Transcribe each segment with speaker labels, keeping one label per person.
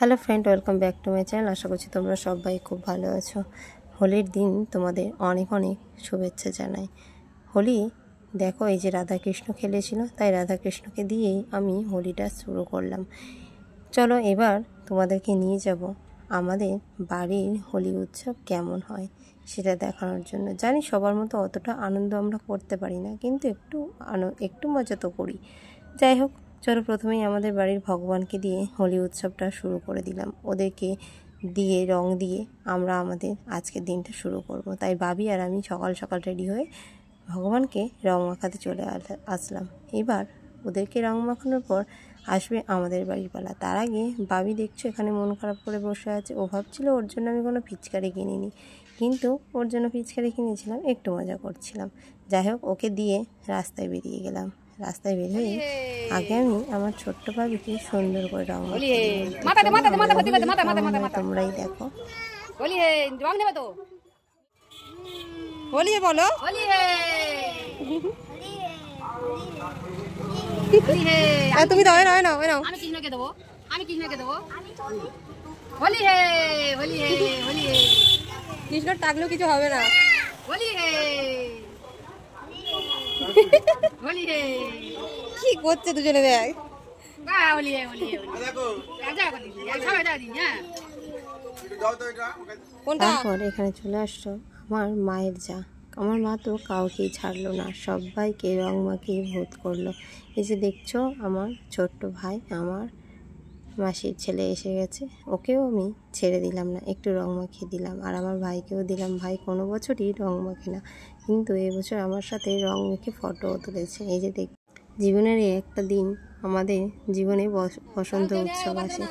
Speaker 1: Hello friend, welcome back to my channel. আশা করছি তোমরা সবাই খুব ভালো আছো। হোলির দিন তোমাদের অনেক অনেক শুভেচ্ছা জানাই। হোলি দেখো, এই যে রাধাকৃষ্ণ খেলেছিল, তাই রাধাকৃষ্ণকে দিয়েই আমি হোলিটা শুরু করলাম। চলো এবার তোমাদেরকে নিয়ে যাব আমাদের বাড়ির হোলি উৎসব কেমন হয় সেটা দেখানোর জন্য। জানি সবার মতো অতটা আনন্দ আমরা করতে পারি না, কিন্তু একটু মজা তো করি। যাই হোক, চলো প্রথমেই আমাদের বাড়ির ভগবানকে দিয়ে হোলি উৎসবটা শুরু করে দিলাম। ওদেরকে দিয়ে রং দিয়ে আমরা আমাদের আজকের দিনটা শুরু করব। তাই বাবি আর আমি সকাল সকাল রেডি হয়ে ভগবানকে রং মাখাতে চলে আসলাম। এবার ওদেরকে রং মাখানোর পর আসবে আমাদের বাড়ির পালা। তার আগে বাবি দেখছো এখানে মন খারাপ করে বসে আছে। ও ভাবছিল ওর জন্য আমি কোনো পিচকারি কিনিনি, কিন্তু ওর জন্য পিচকারি কিনেছিলাম, একটু মজা করছিলাম। যাই হোক, ওকে দিয়ে রাস্তায় বেরিয়ে গেলাম। রাস্তায় বের হয়ে আগে আমি আমার ছোট্ট বাবিকে সুন্দর করে রং তোমরাই দেখো। বলো তুমি দাও, নাও নাও নাও। আমি কৃষ্ণকে দেবো, আমি কৃষ্ণকে দেবো। হোলি হে হোলি হে হোলি হে। কৃষ্ণ টাকলেও কিছু হবে না। হোলি হে হোলি হে। কি করছে দুজনে? দেখ হোলি হে হোলি হে। তারপর এখানে চলে আসলো আমার মায়ের যা। আমার মা তো কাউকেই ছাড়লো না, সবাইকে রং মাখিয়ে ভূত করলো। এই যে দেখছো আমার ছোট্ট ভাই, আমার মাসির ছেলে এসে গেছে, ওকেও আমি ছেড়ে দিলাম না, একটু রং মাখিয়ে দিলাম। আর আমার ভাইকেও দিলাম। ভাই কোনো বছরই রং মাখে না, কিন্তু এবছর আমার সাথে রং মেখে ফটোও তুলেছে। এই যে দেখ, জীবনের একটা দিন আমাদের জীবনে বসন্ত উৎসব আসে।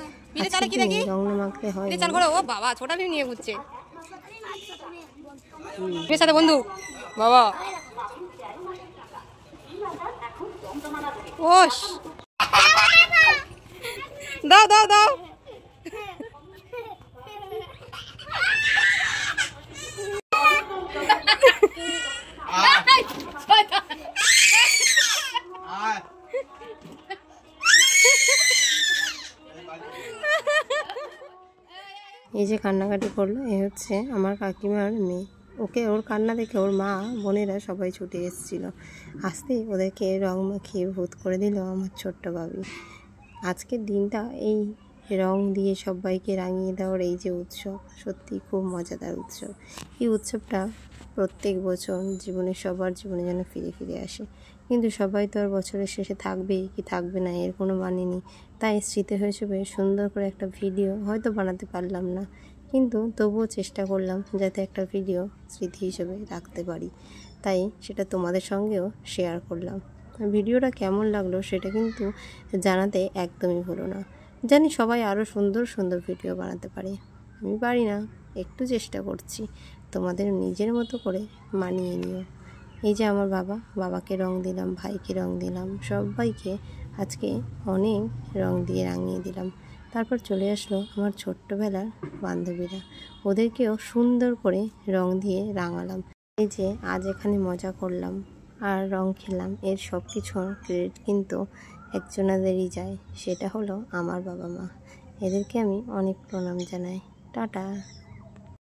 Speaker 1: রং না মাখলে হয়? ও বাবা, ছোটা ভীম নিয়ে ঘুরছে সাথে বন্ধু। বাবা ওস, দাও দাও দাও। এই যে কান্নাকাটি করলো, এ হচ্ছে আমার কাকিমার মেয়ে। ওর কান্না দেখে ওর মা বোনেরা সবাই ছুটে এসেছিল। আসতেই ওদেরকে রং মাখিয়ে ভূত করে দিল আমার ছোট্ট বাবি। আজকের দিনটা এই রং দিয়ে সবাইকে রাঙিয়ে দেওয়ার এই যে উৎসব, সত্যি খুব মজাদার উৎসব। এই উৎসবটা প্রত্যেক বছর সবার জীবনে যেন ফিরে ফিরে আসে, কিন্তু সবাই তো আর বছরের শেষে থাকবে কি থাকবে না এর কোনো মানে নেই। তাই স্মৃতি হিসেবে সুন্দর করে একটা ভিডিও হয়তো বানাতে পারলাম না, কিন্তু তবুও চেষ্টা করলাম যাতে একটা ভিডিও স্মৃতি হিসেবে রাখতে পারি। তাই সেটা তোমাদের সঙ্গেও শেয়ার করলাম। ভিডিওটা কেমন লাগলো সেটা কিন্তু জানাতে একদমই ভুলো না। জানি সবাই আরও সুন্দর সুন্দর ভিডিও বানাতে পারে, আমি পারি না, একটু চেষ্টা করছি। তোমাদের নিজের মতো করে মানিয়ে নিও। এই যে আমার বাবাকে রং দিলাম, ভাইকে রং দিলাম, সবাইকে আজকে অনেক রং দিয়ে রাঙিয়ে দিলাম। তারপর চলে আসলো আমার ছোট্টবেলার বান্ধবীরা, ওদেরকেও সুন্দর করে রং দিয়ে রাঙালাম। এই যে আজ এখানে মজা করলাম আর রং খেলাম, এর সব কিছুর ক্রেডিট কিন্তু একজনাদেরই যায়, সেটা হলো আমার বাবা মা। এদেরকে আমি অনেক প্রণাম জানাই। টাটা।